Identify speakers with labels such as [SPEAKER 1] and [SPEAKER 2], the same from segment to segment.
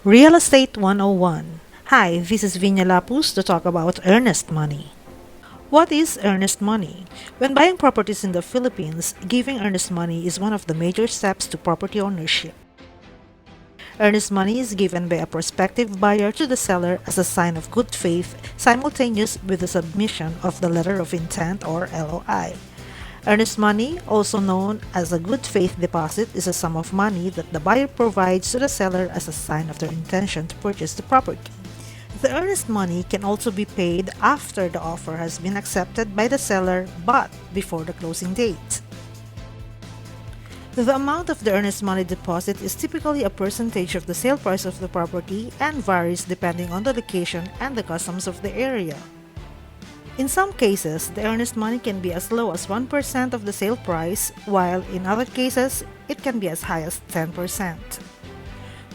[SPEAKER 1] Real Estate 101. Hi, this is Vinya Lapus to talk about earnest money. What is earnest money? When buying properties in the Philippines, giving earnest money is one of the major steps to property ownership. Earnest money is given by a prospective buyer to the seller as a sign of good faith, simultaneous with the submission of the letter of intent or LOI. Earnest money, also known as a good faith deposit, is a sum of money that the buyer provides to the seller as a sign of their intention to purchase the property. The earnest money can also be paid after the offer has been accepted by the seller but before the closing date. The amount of the earnest money deposit is typically a percentage of the sale price of the property and varies depending on the location and the customs of the area. In some cases, the earnest money can be as low as 1% of the sale price, while in other cases, it can be as high as 10%.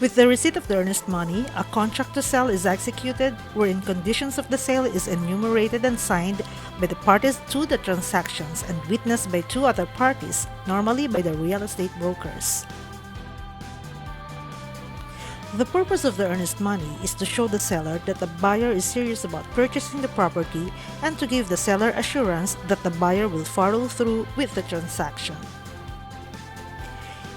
[SPEAKER 1] With the receipt of the earnest money, a contract to sell is executed wherein conditions of the sale is enumerated and signed by the parties to the transactions and witnessed by two other parties, normally by the real estate brokers. The purpose of the earnest money is to show the seller that the buyer is serious about purchasing the property and to give the seller assurance that the buyer will follow through with the transaction.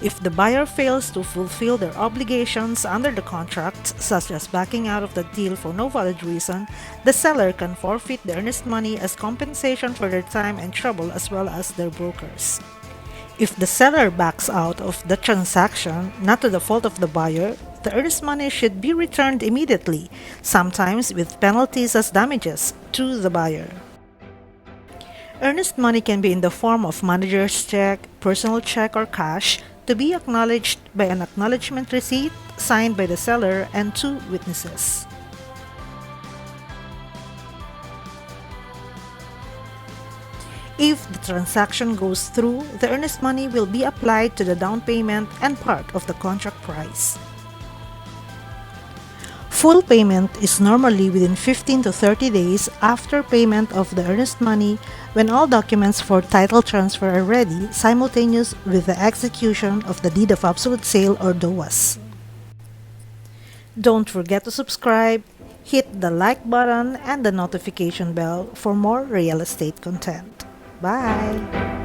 [SPEAKER 1] If the buyer fails to fulfill their obligations under the contract, such as backing out of the deal for no valid reason, the seller can forfeit the earnest money as compensation for their time and trouble as well as their brokers. If the seller backs out of the transaction, not to the fault of the buyer, the earnest money should be returned immediately, sometimes with penalties as damages, to the buyer. Earnest money can be in the form of manager's check, personal check, or cash, to be acknowledged by an acknowledgement receipt signed by the seller and two witnesses. If the transaction goes through, the earnest money will be applied to the down payment and part of the contract price. Full payment is normally within 15 to 30 days after payment of the earnest money when all documents for title transfer are ready, simultaneous with the execution of the Deed of Absolute Sale or DOAS. Don't forget to subscribe, hit the like button and the notification bell for more real estate content. Bye!